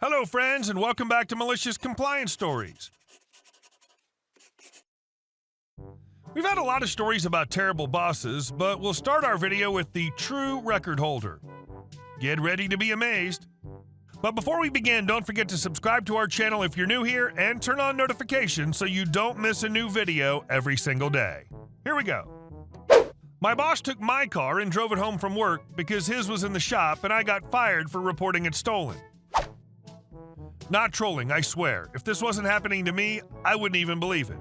Hello, friends, and welcome back to Malicious Compliance Stories. We've had a lot of stories about terrible bosses, but we'll start our video with the true record holder. Get ready to be amazed. But before we begin, don't forget to subscribe to our channel if you're new here and turn on notifications so you don't miss a new video every single day. Here we go. My boss took my car and drove it home from work because his was in the shop and I got fired for reporting it stolen. Not trolling, I swear. If this wasn't happening to me, I wouldn't even believe it.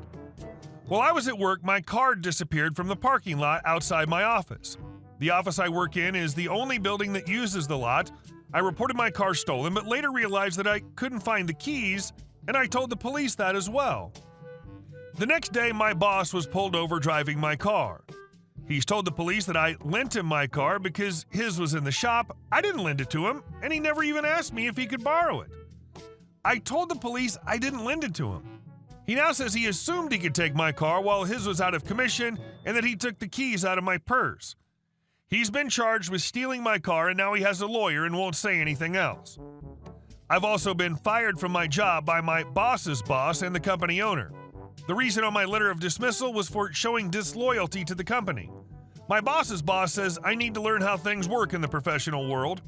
While I was at work, my car disappeared from the parking lot outside my office. The office I work in is the only building that uses the lot. I reported my car stolen, but later realized that I couldn't find the keys, and I told the police that as well. The next day, my boss was pulled over driving my car. He's told the police that I lent him my car because his was in the shop. I didn't lend it to him, and he never even asked me if he could borrow it. I told the police I didn't lend it to him. He now says he assumed he could take my car while his was out of commission and that he took the keys out of my purse. He's been charged with stealing my car and now he has a lawyer and won't say anything else. I've also been fired from my job by my boss's boss and the company owner. The reason on my letter of dismissal was for showing disloyalty to the company. My boss's boss says I need to learn how things work in the professional world.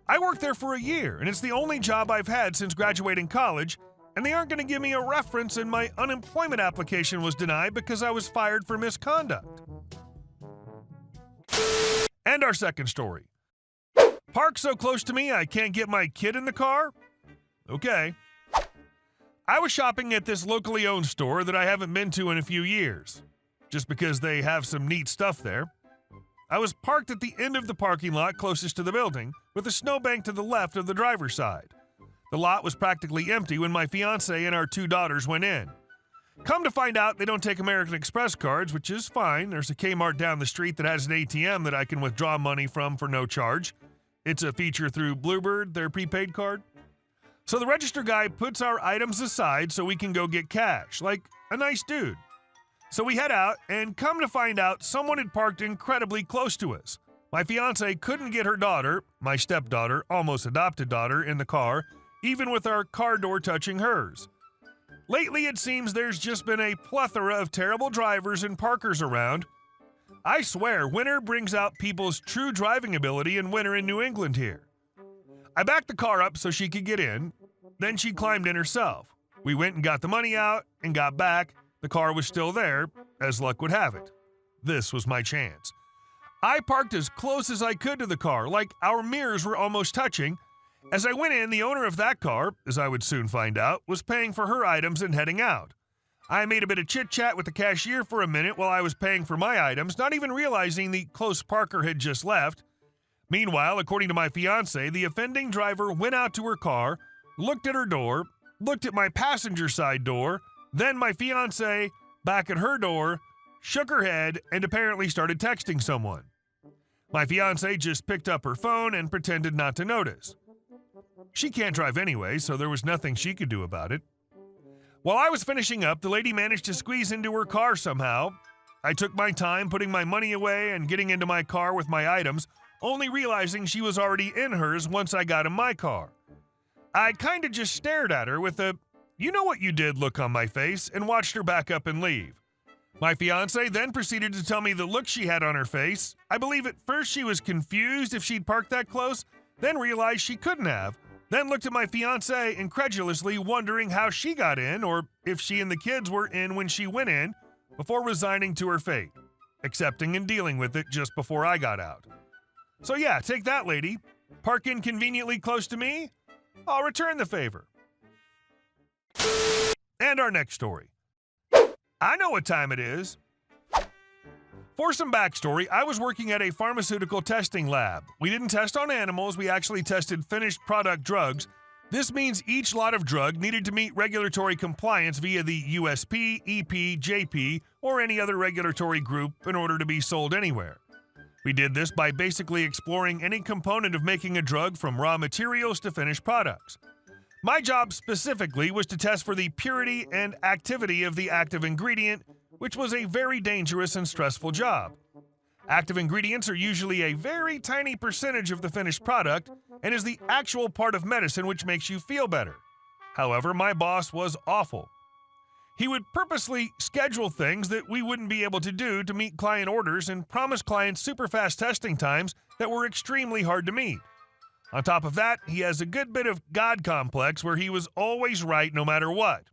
I worked there for a year, and it's the only job I've had since graduating college, and they aren't going to give me a reference, and my unemployment application was denied because I was fired for misconduct. And our second story. Park so close to me I can't get my kid in the car? Okay. I was shopping at this locally owned store that I haven't been to in a few years, just because they have some neat stuff there. I was parked at the end of the parking lot closest to the building, with a snowbank to the left of the driver's side. The lot was practically empty when my fiancé and our two daughters went in. Come to find out, they don't take American Express cards, which is fine. There's a Kmart down the street that has an ATM that I can withdraw money from for no charge. It's a feature through Bluebird, their prepaid card. So the register guy puts our items aside so we can go get cash, like a nice dude. So we head out, and come to find out, someone had parked incredibly close to us. My fiancée couldn't get her daughter, my stepdaughter, almost adopted daughter, in the car, even with our car door touching hers. Lately, it seems there's just been a plethora of terrible drivers and parkers around. I swear, winter brings out people's true driving ability in winter in New England here. I backed the car up so she could get in, then she climbed in herself. We went and got the money out and got back. The car was still there, as luck would have it. This was my chance. I parked as close as I could to the car, like our mirrors were almost touching. As I went in, the owner of that car, as I would soon find out, was paying for her items and heading out. I made a bit of chit-chat with the cashier for a minute while I was paying for my items, not even realizing the close parker had just left. Meanwhile, according to my fiancée, the offending driver went out to her car, looked at her door, looked at my passenger side door, then my fiancée, back at her door, shook her head and apparently started texting someone. My fiancée just picked up her phone and pretended not to notice. She can't drive anyway, so there was nothing she could do about it. While I was finishing up, the lady managed to squeeze into her car somehow. I took my time putting my money away and getting into my car with my items, only realizing she was already in hers once I got in my car. I kinda just stared at her with a "you know what you did" look on my face and watched her back up and leave. My fiancé then proceeded to tell me the look she had on her face. I believe at first she was confused if she'd parked that close, then realized she couldn't have, then looked at my fiancé incredulously, wondering how she got in or if she and the kids were in when she went in, before resigning to her fate, accepting and dealing with it just before I got out. So yeah, take that, lady. Park inconveniently close to me? I'll return the favor. And our next story. I know what time it is. For some backstory, I was working at a pharmaceutical testing lab. We didn't test on animals, we actually tested finished product drugs. This means each lot of drug needed to meet regulatory compliance via the USP, EP, JP, or any other regulatory group in order to be sold anywhere. We did this by basically exploring any component of making a drug from raw materials to finished products. My job specifically was to test for the purity and activity of the active ingredient, which was a very dangerous and stressful job. Active ingredients are usually a very tiny percentage of the finished product and is the actual part of medicine which makes you feel better. However, my boss was awful. He would purposely schedule things that we wouldn't be able to do to meet client orders and promise clients super fast testing times that were extremely hard to meet. On top of that, he has a good bit of God complex where he was always right no matter what.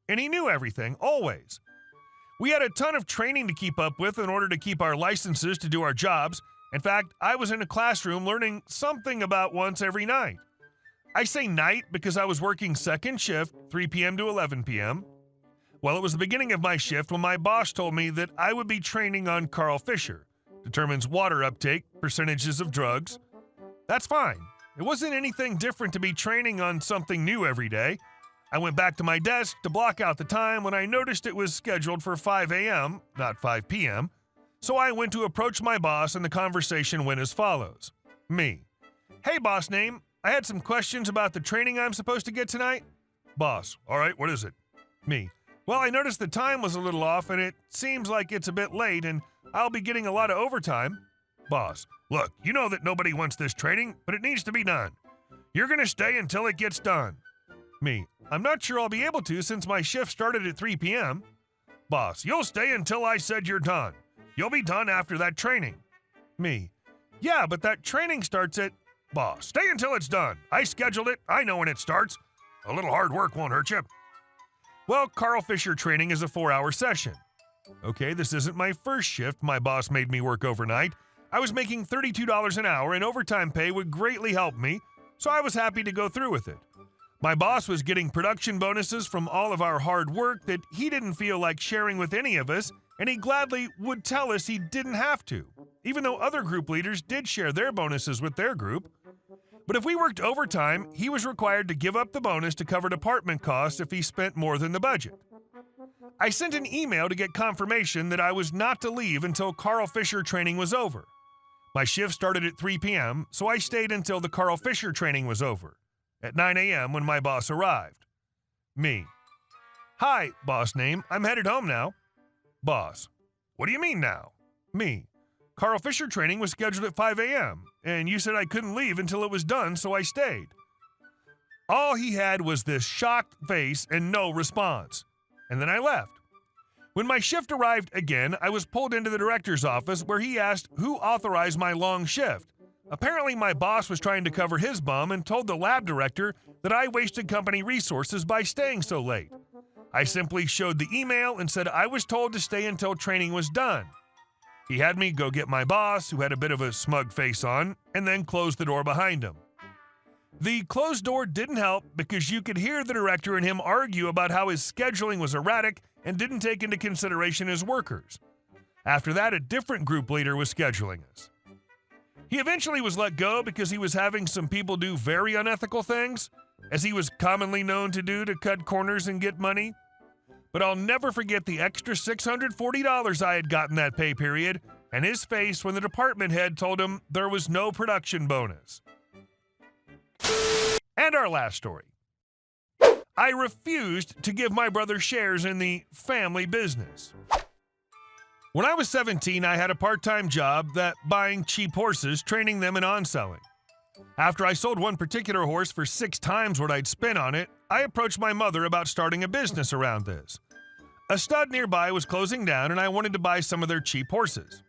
And he knew everything, always. We had a ton of training to keep up with in order to keep our licenses to do our jobs. In fact, I was in a classroom learning something about once every night. I say night because I was working second shift, 3 p.m. to 11 p.m. Well, it was the beginning of my shift when my boss told me that I would be training on Carl Fisher, determines water uptake, percentages of drugs. That's fine. It wasn't anything different to be training on something new every day. I went back to my desk to block out the time when I noticed it was scheduled for 5 a.m., not 5 p.m., so I went to approach my boss and the conversation went as follows. Me: "Hey, boss name, I had some questions about the training I'm supposed to get tonight." Boss: "All right, what is it?" Me: "Well, I noticed the time was a little off and it seems like it's a bit late and I'll be getting a lot of overtime." Boss: "Look, you know that nobody wants this training, but it needs to be done. You're going to stay until it gets done." Me: "I'm not sure I'll be able to since my shift started at 3 p.m. Boss: "You'll stay until I said you're done. You'll be done after that training." Me: "Yeah, but that training starts at..." Boss: "Stay until it's done. I scheduled it. I know when it starts. A little hard work won't hurt you." Well, Carl Fisher training is a 4-hour session. Okay, this isn't my first shift. My boss made me work overnight. I was making $32 an hour and overtime pay would greatly help me, so I was happy to go through with it. My boss was getting production bonuses from all of our hard work that he didn't feel like sharing with any of us, and he gladly would tell us he didn't have to, even though other group leaders did share their bonuses with their group. But if we worked overtime, he was required to give up the bonus to cover department costs if he spent more than the budget. I sent an email to get confirmation that I was not to leave until Carl Fisher training was over. My shift started at 3 p.m., so I stayed until the Carl Fisher training was over, at 9 a.m. when my boss arrived. Me: "Hi, boss name, I'm headed home now." Boss: "What do you mean now?" Me: "Carl Fisher training was scheduled at 5 a.m., and you said I couldn't leave until it was done, so I stayed." All he had was this shocked face and no response, and then I left. When my shift arrived again, I was pulled into the director's office where he asked who authorized my long shift. Apparently, my boss was trying to cover his bum and told the lab director that I wasted company resources by staying so late. I simply showed the email and said I was told to stay until training was done. He had me go get my boss, who had a bit of a smug face on, and then closed the door behind him. The closed door didn't help because you could hear the director and him argue about how his scheduling was erratic and didn't take into consideration his workers. After that, a different group leader was scheduling us. He eventually was let go because he was having some people do very unethical things, as he was commonly known to do to cut corners and get money. But I'll never forget the extra $640 I had gotten that pay period, and his face when the department head told him there was no production bonus. And our last story. I refused to give my brother shares in the family business. When I was 17, I had a part-time job that buying cheap horses, training them and on-selling. After I sold one particular horse for 6 times what I'd spent on it, I approached my mother about starting a business around this. A stud nearby was closing down and I wanted to buy some of their cheap horses.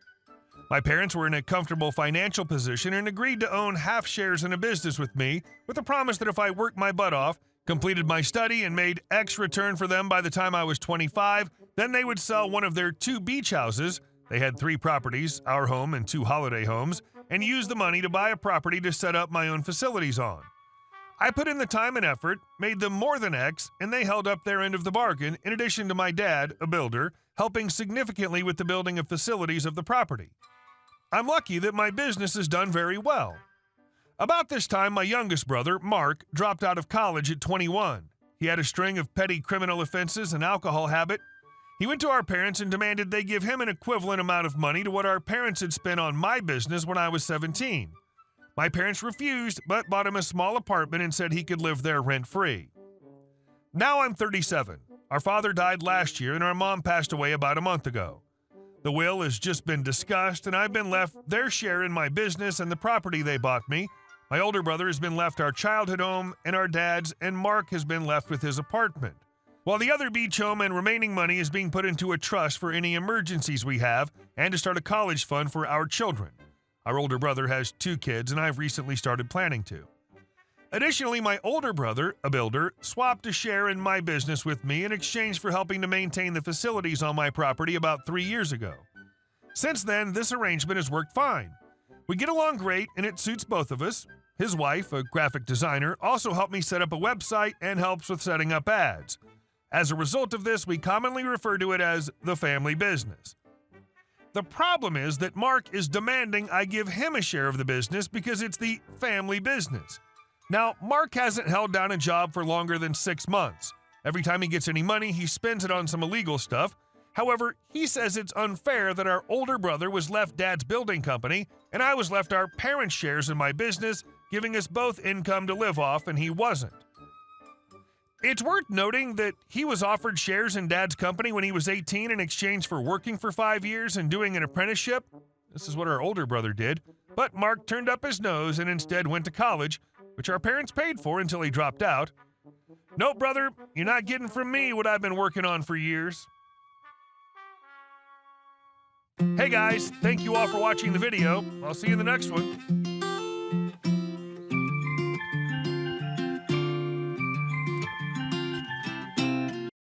My parents were in a comfortable financial position and agreed to own half shares in a business with me, with a promise that if I worked my butt off, completed my study, and made X return for them by the time I was 25, then they would sell one of their 2 beach houses — they had 3 properties, our home and 2 holiday homes — and use the money to buy a property to set up my own facilities on. I put in the time and effort, made them more than X, and they held up their end of the bargain, in addition to my dad, a builder, helping significantly with the building of facilities of the property. I'm lucky that my business has done very well. About this time, my youngest brother, Mark, dropped out of college at 21. He had a string of petty criminal offenses and alcohol habit. He went to our parents and demanded they give him an equivalent amount of money to what our parents had spent on my business when I was 17. My parents refused, but bought him a small apartment and said he could live there rent-free. Now I'm 37. Our father died last year and our mom passed away about a month ago. The will has just been discussed, and I've been left their share in my business and the property they bought me. My older brother has been left our childhood home and our dad's, and Mark has been left with his apartment. While the other beach home and remaining money is being put into a trust for any emergencies we have and to start a college fund for our children. Our older brother has 2 kids, and I've recently started planning to. Additionally, my older brother, a builder, swapped a share in my business with me in exchange for helping to maintain the facilities on my property about 3 years ago. Since then, this arrangement has worked fine. We get along great, and it suits both of us. His wife, a graphic designer, also helped me set up a website and helps with setting up ads. As a result of this, we commonly refer to it as the family business. The problem is that Mark is demanding I give him a share of the business because it's the family business. Now, Mark hasn't held down a job for longer than 6 months. Every time he gets any money, he spends it on some illegal stuff. However, he says it's unfair that our older brother was left Dad's building company and I was left our parents' shares in my business, giving us both income to live off, and he wasn't. It's worth noting that he was offered shares in Dad's company when he was 18 in exchange for working for 5 years and doing an apprenticeship. This is what our older brother did. But Mark turned up his nose and instead went to college, which our parents paid for until he dropped out. No, brother, you're not getting from me what I've been working on for years. Hey guys, thank you all for watching the video. I'll see you in the next one.